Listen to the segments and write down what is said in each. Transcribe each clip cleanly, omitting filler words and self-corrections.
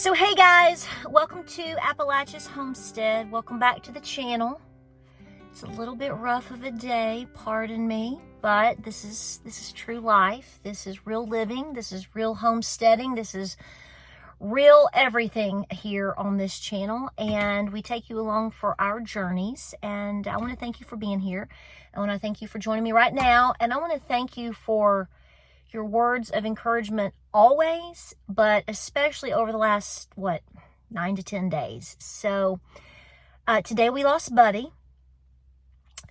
So hey guys, welcome to Appalachia's Homestead. Welcome back to the channel. It's a little bit rough of a day, pardon me, but this is true life. This is real living. This is real homesteading. This is real everything here on this channel, and we take you along for our journeys. And I want to thank you for being here. I want to thank you for joining me right now, and I want to thank you for your words of encouragement always, but especially over the last, 9 to 10 days. So today we lost Buddy.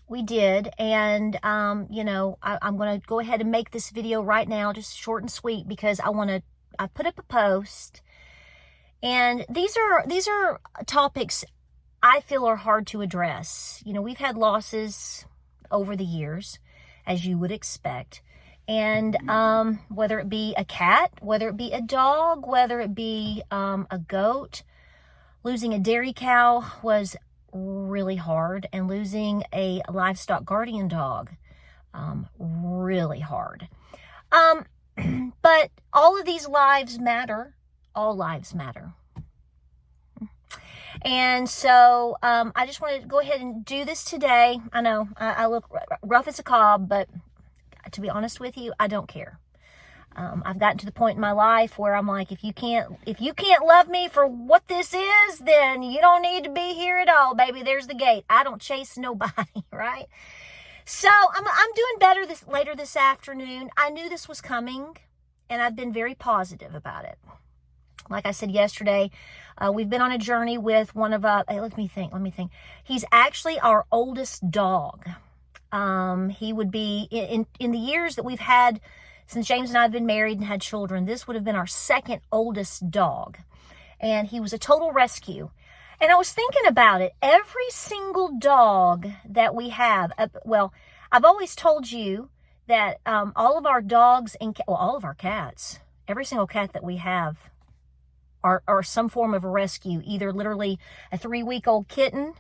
We did. And, I'm going to go ahead and make this video right now, just short and sweet, because I put up a post, and these are topics I feel are hard to address. You know, we've had losses over the years, as you would expect. And whether it be a cat, whether it be a dog, whether it be a goat, losing a dairy cow was really hard, and losing a livestock guardian dog, really hard. But all of these lives matter. All lives matter. And so I just wanted to go ahead and do this today. I know I look rough as a cob, but to be honest with you, I don't care. I've gotten to the point in my life where I'm like, if you can't love me for what this is, then you don't need to be here at all, baby. There's the gate. I don't chase nobody, right? So I'm doing better later this afternoon. I knew this was coming, and I've been very positive about it. Like I said yesterday, we've been on a journey with one of let me think. He's actually our oldest dog. He would be in the years that we've had since James and I have been married and had children. This would have been our second oldest dog, and he was a total rescue. And I was thinking about it. Every single dog that we have, I've always told you that all of our dogs and all of our cats, every single cat that we have are some form of a rescue. Either literally a 3-week-old kitten,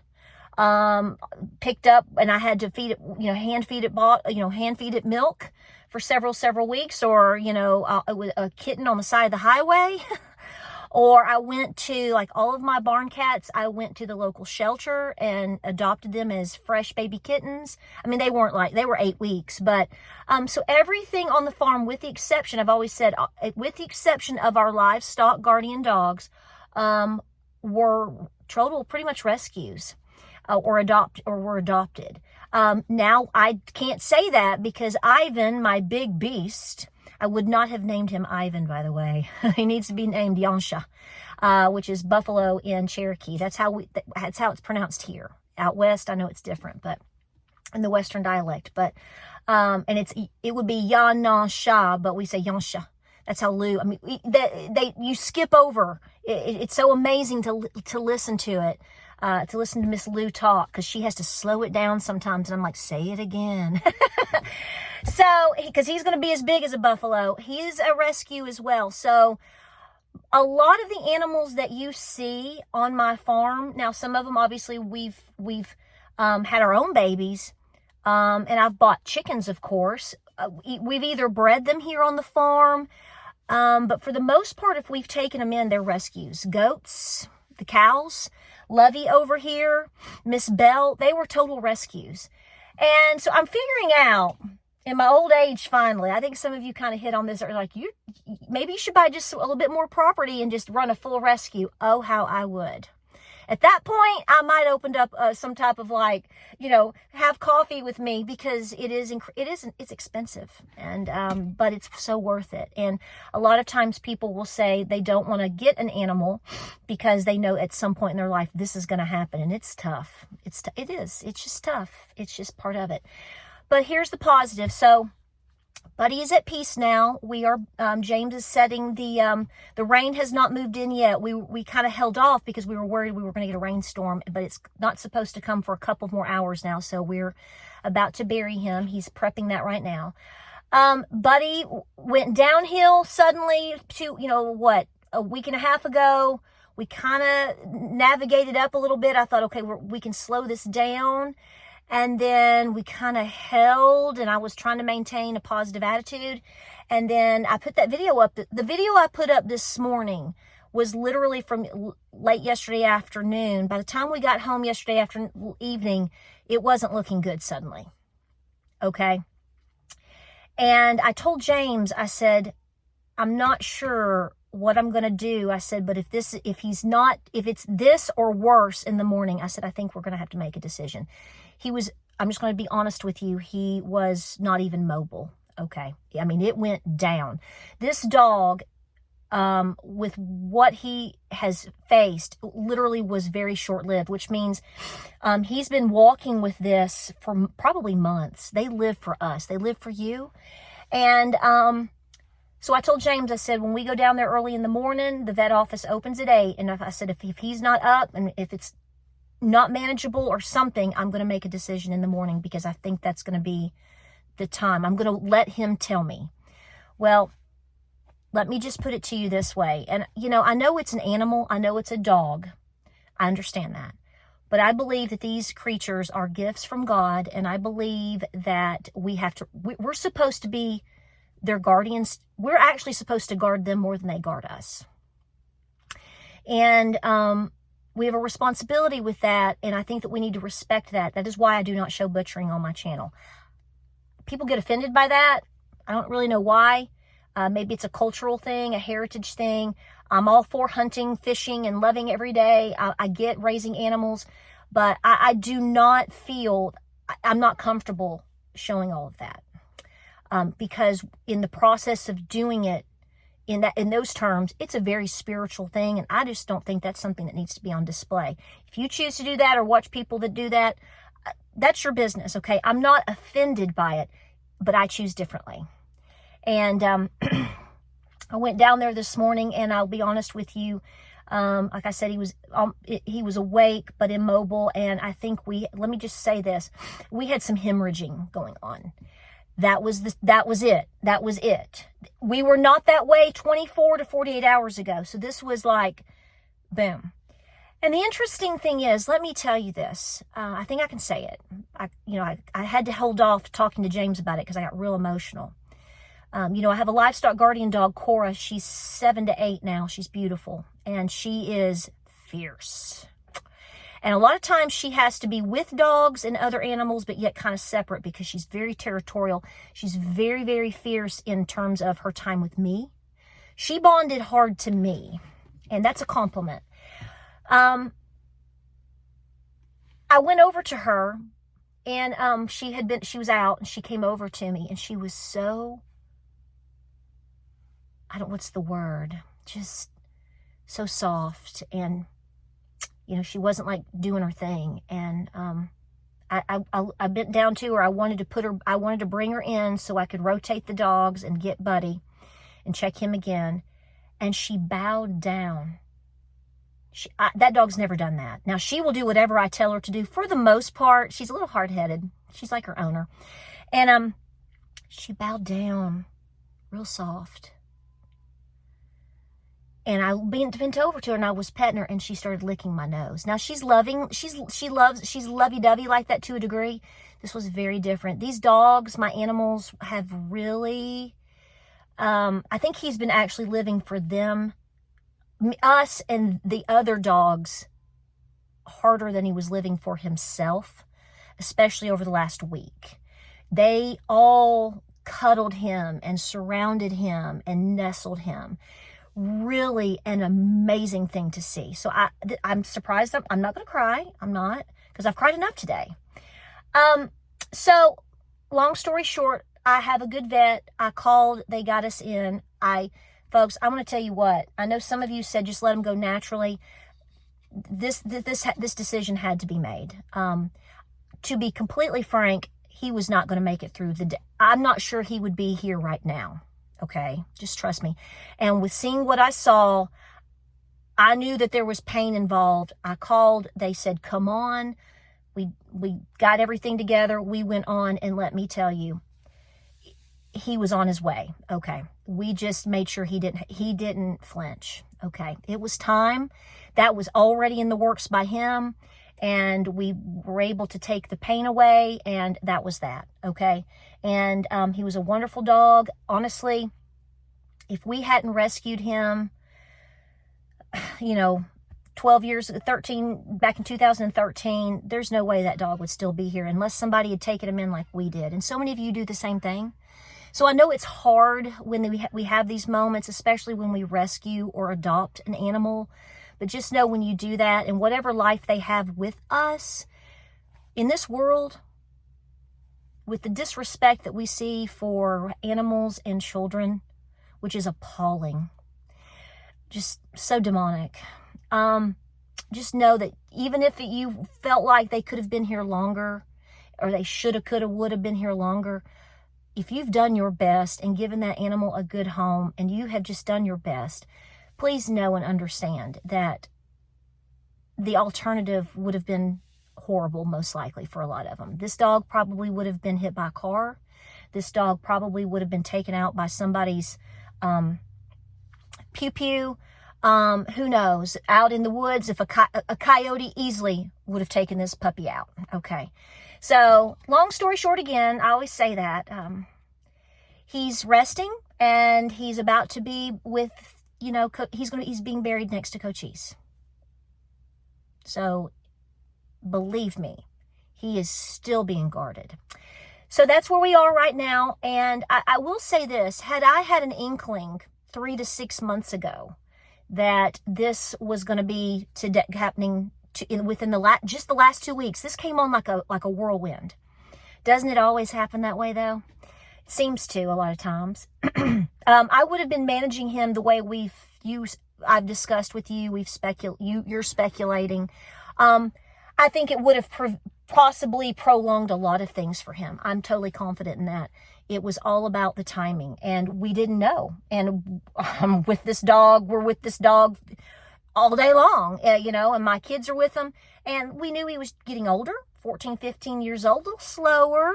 picked up, and I had to feed it, hand feed it milk for several weeks, or, a kitten on the side of the highway. Or I went to, like all of my barn cats, I went to the local shelter and adopted them as fresh baby kittens. I mean, they were 8 weeks, but, so everything on the farm, with the exception, I've always said, with the exception of our livestock guardian dogs, were total pretty much rescues. Were adopted. Now I can't say that, because Ivan, my big beast, I would not have named him Ivan, by the way. He needs to be named Yansha, which is buffalo in Cherokee. That's how it's pronounced here. Out west, I know it's different, but in the Western dialect. But and it would be Yansha, but we say Yansha. That's how Lou. I mean, you skip over. It's so amazing to listen to it. To listen to Miss Lou talk, because she has to slow it down sometimes, and I'm like, say it again. So, because he's going to be as big as a buffalo. He's a rescue as well. So, a lot of the animals that you see on my farm, now some of them obviously we've had our own babies, and I've bought chickens, of course. We've either bred them here on the farm, but for the most part, if we've taken them in, they're rescues. Goats, the cows, Lovey over here, Miss Belle, they were total rescues. And so I'm figuring out in my old age, finally, I think some of you kind of hit on this, are like, maybe you should buy just a little bit more property and just run a full rescue. Oh, how I would. At that point, I might opened up some type of have coffee with me, because it's expensive, and but it's so worth it. And a lot of times people will say they don't want to get an animal because they know at some point in their life this is going to happen, and it's tough. It's just tough. It's just part of it. But here's the positive. So Buddy is at peace now. We are, James is setting the rain has not moved in yet. We kind of held off because we were worried we were going to get a rainstorm, but it's not supposed to come for a couple more hours now. So we're about to bury him. He's prepping that right now. Buddy went downhill suddenly to, a week and a half ago. We kind of navigated up a little bit. I thought, okay, we can slow this down. And then we kind of held, and I was trying to maintain a positive attitude. And then I put that video up. The video I put up this morning was literally from late yesterday afternoon. By the time we got home yesterday evening, it wasn't looking good suddenly. Okay. And I told James, I said, I'm not sure what I'm going to do. I said, but if it's this or worse in the morning, I said, I think we're going to have to make a decision. I'm just going to be honest with you. He was not even mobile. Okay. I mean, it went down. This dog, with what he has faced, literally was very short-lived, which means he's been walking with this for probably months. They live for us. They live for you. And so I told James, I said, when we go down there early in the morning, the vet office opens at 8. And I said, if he's not up and if it's not manageable or something, I'm going to make a decision in the morning, because I think that's going to be the time. I'm going to let him tell me. Well, let me just put it to you this way. And, I know it's an animal. I know it's a dog. I understand that. But I believe that these creatures are gifts from God. And I believe that we're supposed to be their guardians. We're actually supposed to guard them more than they guard us. And we have a responsibility with that. And I think that we need to respect that. That is why I do not show butchering on my channel. People get offended by that. I don't really know why. Maybe it's a cultural thing, a heritage thing. I'm all for hunting, fishing, and loving every day. I get raising animals, but I do not feel, I'm not comfortable showing all of that. Because in the process of doing it in those terms, it's a very spiritual thing. And I just don't think that's something that needs to be on display. If you choose to do that or watch people that do that, that's your business. Okay. I'm not offended by it, but I choose differently. And I went down there this morning, and I'll be honest with you. Like I said, he was awake but immobile, and I think let me just say this: we had some hemorrhaging going on. That was it. We were not that way 24 to 48 hours ago. So this was like, boom. And the interesting thing is, let me tell you this. I think I can say it. I had to hold off talking to James about it because I got real emotional. I have a livestock guardian dog, Cora. She's 7 to 8 now. She's beautiful. And she is fierce. And a lot of times she has to be with dogs and other animals, but yet kind of separate, because she's very territorial. She's very, very fierce in terms of her time with me. She bonded hard to me, and that's a compliment. I went over to her, and she was out, and she came over to me, and she was so, what's the word? Just so soft, and she wasn't like doing her thing. And I bent down to her. I wanted to bring her in so I could rotate the dogs and get Buddy and check him again. And she bowed down. That dog's never done that. Now, she will do whatever I tell her to do. For the most part, she's a little hard-headed. She's like her owner. And she bowed down real soft. And I bent over to her, and I was petting her, and she started licking my nose. Now, she's loving. She's lovey-dovey like that to a degree. This was very different. These dogs, my animals, have really, I think he's been actually living for them, us and the other dogs, harder than he was living for himself, especially over the last week. They all cuddled him and surrounded him and nestled him. Really an amazing thing to see. So I'm surprised. I'm not going to cry. I'm not, because I've cried enough today. So long story short, I have a good vet. I called, they got us in. Folks, I'm going to tell you what, I know some of you said, just let him go naturally. This decision had to be made. To be completely frank, he was not going to make it through the day. I'm not sure he would be here right now. Okay, just trust me. And with seeing what I saw, I knew that there was pain involved. I called, they said, come on. We got everything together. We went on, and let me tell you, he was on his way. Okay, we just made sure he didn't flinch. Okay, it was time. That was already in the works by him, and we were able to take the pain away, and that was that. Okay. And he was a wonderful dog. Honestly, if we hadn't rescued him, you know, 12 years, 13, back in 2013, there's no way that dog would still be here unless somebody had taken him in like we did. And so many of you do the same thing. So I know it's hard when we have these moments, especially when we rescue or adopt an animal. But just know when you do that, and whatever life they have with us in this world, with the disrespect that we see for animals and children, which is appalling, just so demonic. Just know that even if you felt like they could have been here longer, or they should have, could have, would have been here longer, if you've done your best and given that animal a good home, and you have just done your best, please know and understand that the alternative would have been horrible, most likely, for a lot of them. This dog probably would have been hit by a car. This dog probably would have been taken out by somebody's pew-pew. Who knows? Out in the woods, if a coyote easily would have taken this puppy out. Okay. So, long story short again, I always say that. He's resting, and he's about to be with, you know, he's being buried next to Cochise. So, believe me, he is still being guarded. So that's where we are right now. And I will say this, had I had an inkling 3 to 6 months ago that this was going to be happening within just the last 2 weeks, this came on like a whirlwind. Doesn't it always happen that way, though? It seems to a lot of times. I would have been managing him the way I've discussed with you. You're speculating. I think it would have possibly prolonged a lot of things for him. I'm totally confident in that. It was all about the timing, and we didn't know. And we're with this dog all day long, you know, and my kids are with him. And we knew he was getting older, 14, 15 years old, a little slower,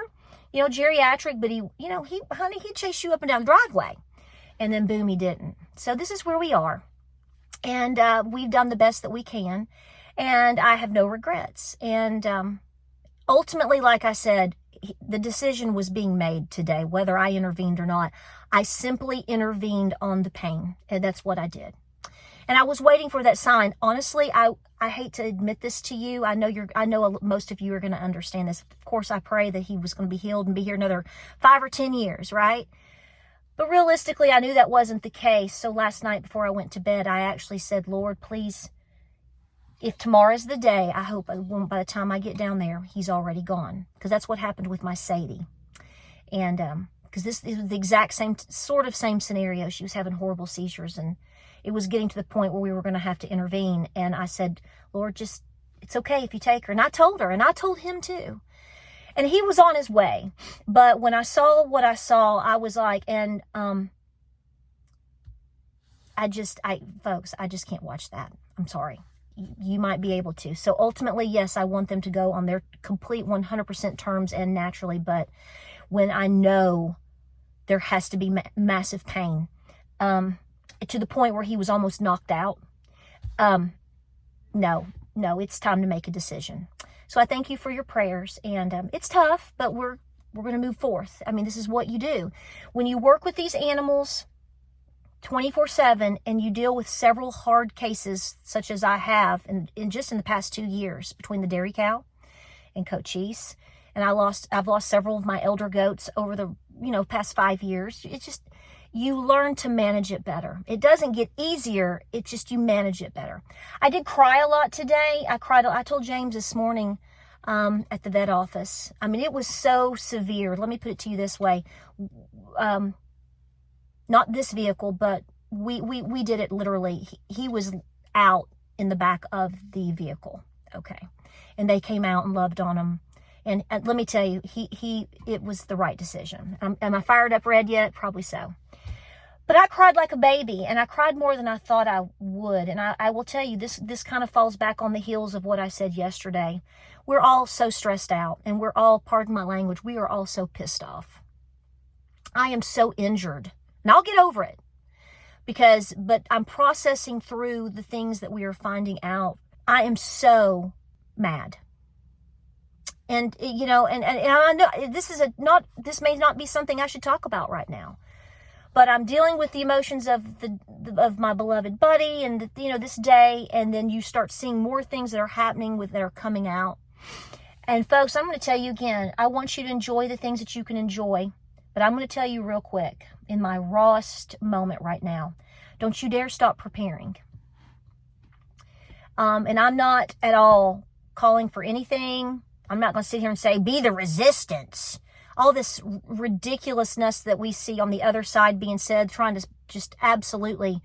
you know, geriatric, but he'd chase you up and down the driveway. And then boom, he didn't. So this is where we are. And we've done the best that we can. And I have no regrets. And ultimately, like I said, the decision was being made today, whether I intervened or not. I simply intervened on the pain, and that's what I did. And I was waiting for that sign. Honestly, I hate to admit this to you. I know most of you are going to understand this. Of course, I pray that he was going to be healed and be here another 5 or 10 years, right? But realistically, I knew that wasn't the case. So last night before I went to bed, I actually said, Lord, please, if tomorrow's the day, I hope by the time I get down there, he's already gone. Because that's what happened with my Sadie. And because this is the exact same scenario. She was having horrible seizures, and it was getting to the point where we were going to have to intervene. And I said, Lord, it's okay if you take her. And I told her, and I told him too. And he was on his way. But when I saw what I saw, I was like, and folks, I just can't watch that. I'm sorry. You might be able to. So ultimately, yes, I want them to go on their complete 100% terms and naturally. But when I know there has to be massive pain, to the point where he was almost knocked out, no, it's time to make a decision. So I thank you for your prayers, and it's tough, but we're going to move forth. I mean, this is what you do. When you work with these animals 24/7 and you deal with several hard cases, such as I have in just in the past 2 years, between the dairy cow and Cochise, and I've lost several of my elder goats over the past 5 years. It's just, you learn to manage it better. It doesn't get easier. It's just you manage it better. I did cry a lot today. I told James this morning at the vet office. I mean, it was so severe. Let me put it to you this way. Not this vehicle, but we did it literally. He was out in the back of the vehicle. Okay. And they came out and loved on him. And let me tell you, it was the right decision. Am I fired up red yet? Probably so. But I cried like a baby, and I cried more than I thought I would. And I will tell you, this kind of falls back on the heels of what I said yesterday. We're all so stressed out, and we're all, pardon my language, we are all so pissed off. I am so injured, and I'll get over it. But I'm processing through the things that we are finding out. I am so mad. And, and I know this may not be something I should talk about right now. but I'm dealing with the emotions of of my beloved buddy and this day, and then you start seeing more things that are happening that are coming out. And folks, I'm going to tell you again, I want you to enjoy the things that you can enjoy, but I'm going to tell you real quick, in my rawest moment right now, don't you dare stop preparing. And I'm not at all calling for anything. I'm not going to sit here and say, be the resistance. All this ridiculousness that we see on the other side being said, trying to just absolutely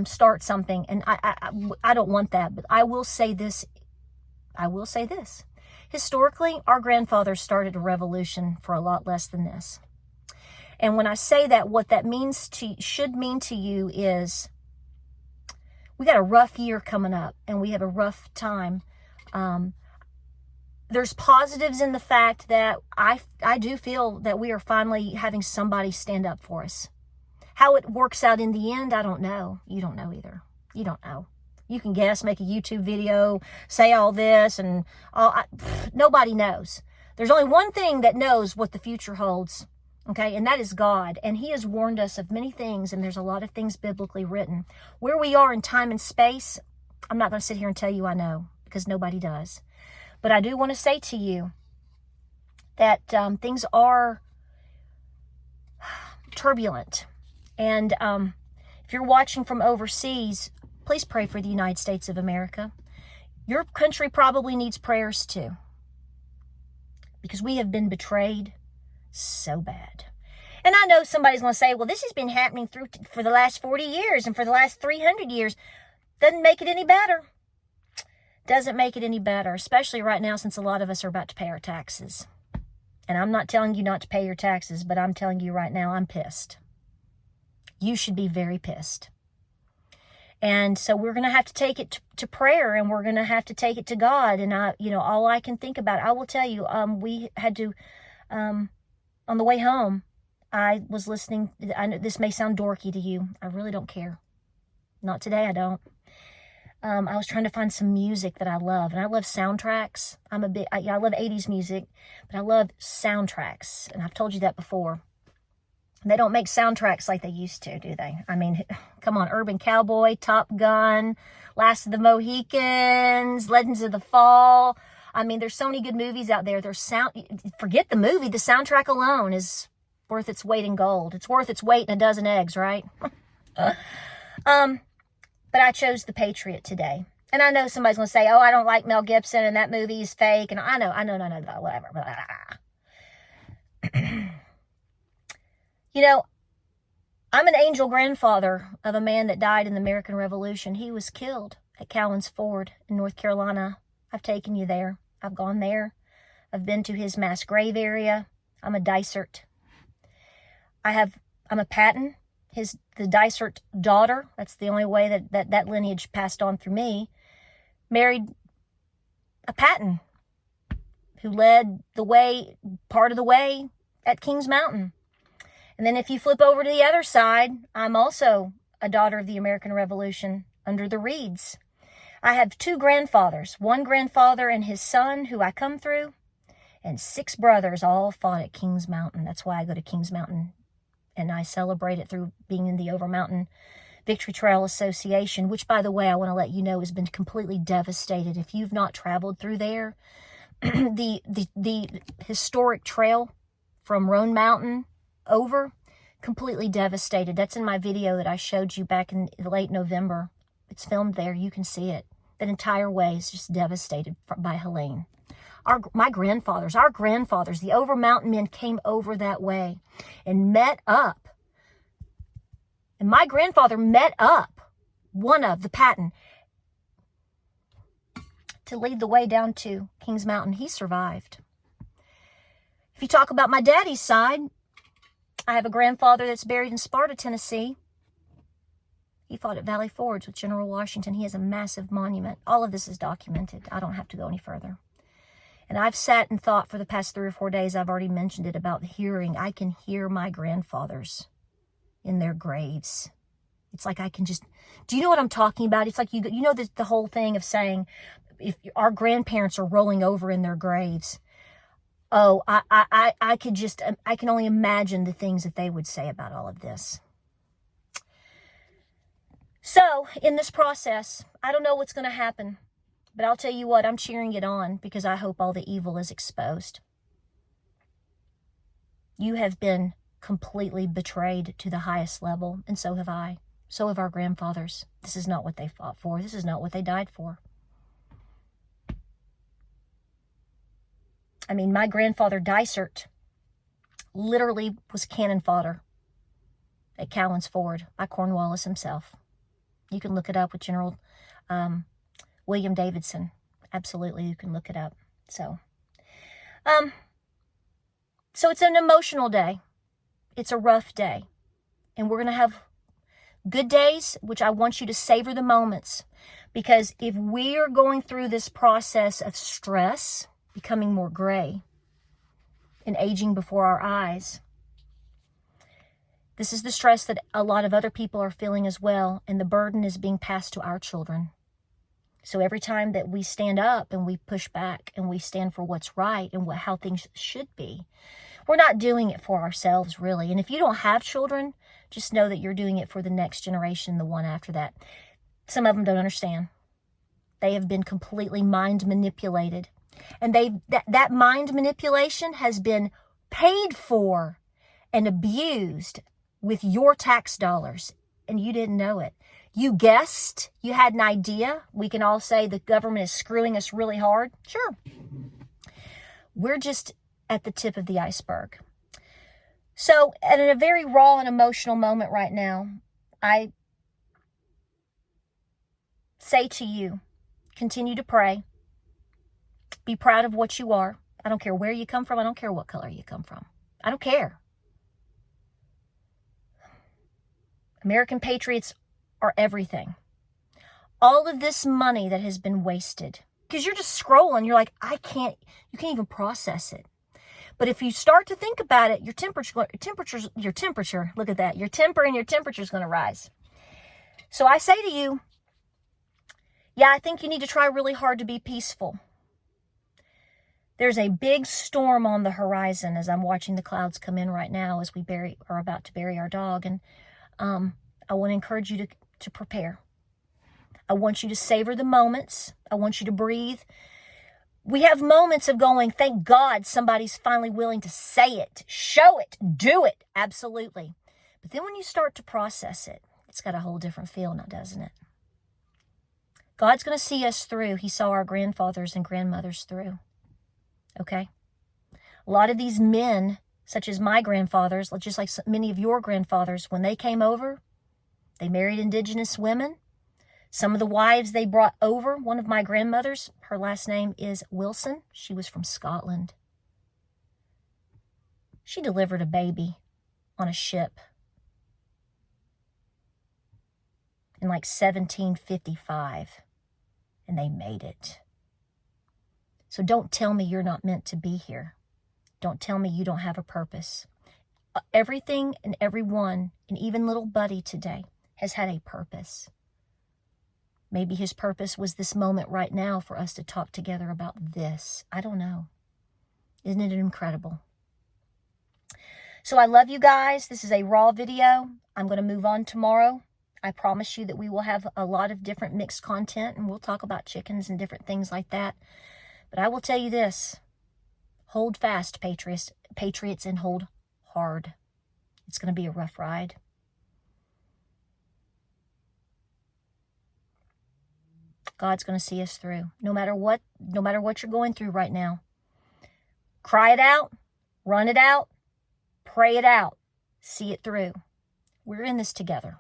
start something. And I don't want that, but I will say this. Historically, our grandfathers started a revolution for a lot less than this. And when I say that, what that should mean to you is we got a rough year coming up, and we have a rough time. There's positives in the fact that I do feel that we are finally having somebody stand up for us. How it works out in the end, I don't know. You don't know either. You don't know. You can guess, make a YouTube video, say all this, and nobody knows. There's only one thing that knows what the future holds, okay, and that is God. And he has warned us of many things, and there's a lot of things biblically written. Where we are in time and space, I'm not going to sit here and tell you I know, because nobody does. But I do want to say to you that things are turbulent. And if you're watching from overseas, please pray for the United States of America. Your country probably needs prayers too, because we have been betrayed so bad. And I know somebody's going to say, well, this has been happening for the last 40 years and for the last 300 years. Doesn't make it any better. Doesn't make it any better, especially right now, since a lot of us are about to pay our taxes. And I'm not telling you not to pay your taxes, but I'm telling you right now, I'm pissed. You should be very pissed. And so we're going to have to take it to prayer, and we're going to have to take it to God. And all I can think about, I will tell you, we had to, on the way home, I was listening. I know this may sound dorky to you. I really don't care. Not today, I don't. I was trying to find some music that I love, and I love soundtracks. I love 80s music, but I love soundtracks, and I've told you that before. They don't make soundtracks like they used to, do they? I mean, come on, Urban Cowboy, Top Gun, Last of the Mohicans, Legends of the Fall. I mean, there's so many good movies out there. Forget the movie. The soundtrack alone is worth its weight in gold. It's worth its weight in a dozen eggs, right? But I chose The Patriot today. And I know somebody's going to say, oh, I don't like Mel Gibson and that movie is fake. And I know, whatever. I'm an angel grandfather of a man that died in the American Revolution. He was killed at Cowans Ford in North Carolina. I've taken you there. I've gone there. I've been to his mass grave area. I'm a Dysart. I'm a Patton. The Dysart daughter, that's the only way that lineage passed on through me, married a Patton who led the way, part of the way at Kings Mountain. And then if you flip over to the other side, I'm also a daughter of the American Revolution under the Reeds. I have two grandfathers, one grandfather and his son who I come through, and 6 brothers all fought at Kings Mountain. That's why I go to Kings Mountain. And I celebrate it through being in the Overmountain Victory Trail Association, which, by the way, I want to let you know has been completely devastated. If you've not traveled through there, the historic trail from Roan Mountain over, completely devastated. That's in my video that I showed you back in late November. It's filmed there. You can see it. That entire way is just devastated by Helene. Our grandfathers, the Overmountain men came over that way and met up. And my grandfather met up, one of the Patton, to lead the way down to Kings Mountain. He survived. If you talk about my daddy's side, I have a grandfather that's buried in Sparta, Tennessee. He fought at Valley Forge with General Washington. He has a massive monument. All of this is documented. I don't have to go any further. And I've sat and thought for the past 3 or 4 days, I've already mentioned it, about hearing. I can hear my grandfathers in their graves. It's like I can just, do you know what I'm talking about? It's like, the whole thing of saying, if our grandparents are rolling over in their graves, oh, I can only imagine the things that they would say about all of this. So in this process, I don't know what's going to happen, but I'll tell you what, I'm cheering it on because I hope all the evil is exposed. You have been completely betrayed to the highest level, and so have I. So have our grandfathers. This is not what they fought for. This is not what they died for. I mean, my grandfather Dysart literally was cannon fodder at Cowan's Ford by Cornwallis himself. You can look it up with General William Davidson. Absolutely, you can look it up. So it's an emotional day. It's a rough day. And we're going to have good days, which I want you to savor the moments. Because if we are going through this process of stress, becoming more gray, and aging before our eyes, this is the stress that a lot of other people are feeling as well, and the burden is being passed to our children. So every time that we stand up and we push back and we stand for what's right and how things should be, we're not doing it for ourselves, really. And if you don't have children, just know that you're doing it for the next generation, the one after that. Some of them don't understand. They have been completely mind manipulated. And that mind manipulation has been paid for and abused with your tax dollars, and you didn't know it. You guessed, you had an idea. We can all say the government is screwing us really hard. Sure. We're just at the tip of the iceberg. So at a very raw and emotional moment right now, I say to you, continue to pray. Be proud of what you are. I don't care where you come from. I don't care what color you come from. I don't care. American patriots are everything. All of this money that has been wasted, because you're just scrolling, you're like, you can't even process it. But if you start to think about it, your temper, look at that, your temper and your temperature is going to rise. So I say to you, yeah, I think you need to try really hard to be peaceful. There's a big storm on the horizon as I'm watching the clouds come in right now as we are about to bury our dog. And I want to encourage you to prepare. I want you to savor the moments. I want you to breathe. We have moments of going, thank God somebody's finally willing to say it, show it, do it. Absolutely. But then when you start to process it, it's got a whole different feel now, doesn't it? God's going to see us through. He saw our grandfathers and grandmothers through. Okay? A lot of these men, such as my grandfathers, just like many of your grandfathers, when they came over, they married indigenous women. Some of the wives they brought over, one of my grandmothers, her last name is Wilson. She was from Scotland. She delivered a baby on a ship in like 1755, and they made it. So don't tell me you're not meant to be here. Don't tell me you don't have a purpose. Everything and everyone, and even little Buddy today, has had a purpose. Maybe his purpose was this moment right now for us to talk together about this. I don't know. Isn't it incredible? So I love you guys. This is a raw video. I'm going to move on tomorrow. I promise you that we will have a lot of different mixed content, and we'll talk about chickens and different things like that. But I will tell you this. Hold fast, patriots, and hold hard. It's going to be a rough ride. God's going to see us through. No matter what you're going through right now. Cry it out, run it out, pray it out, see it through. We're in this together,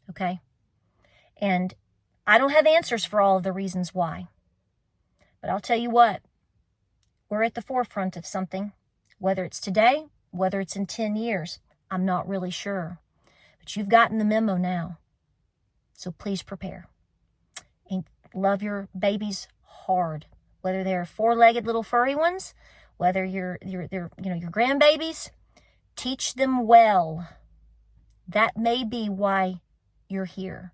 okay? And I don't have answers for all of the reasons why. But I'll tell you what, we're at the forefront of something. Whether it's today, whether it's in 10 years, I'm not really sure. But you've gotten the memo now. So please prepare. And love your babies hard. Whether they're four-legged little furry ones, whether they're your grandbabies, teach them well. That may be why you're here.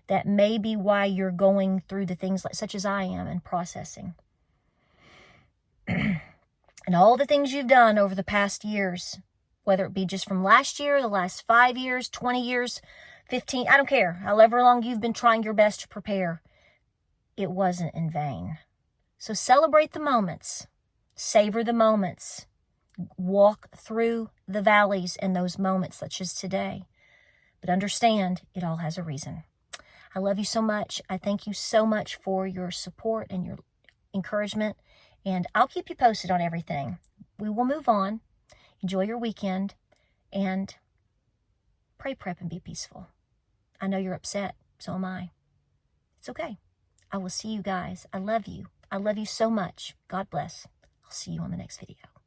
That may be why you're going through the things such as I am and processing. And all the things you've done over the past years, whether it be just from last year, the last 5 years, 20 years, 15, I don't care. However long you've been trying your best to prepare, it wasn't in vain. So celebrate the moments. Savor the moments. Walk through the valleys and those moments such as today. But understand, it all has a reason. I love you so much. I thank you so much for your support and your encouragement. And I'll keep you posted on everything. We will move on. Enjoy your weekend. And pray, prep, and be peaceful. I know you're upset. So am I. It's okay. I will see you guys. I love you. I love you so much. God bless. I'll see you on the next video.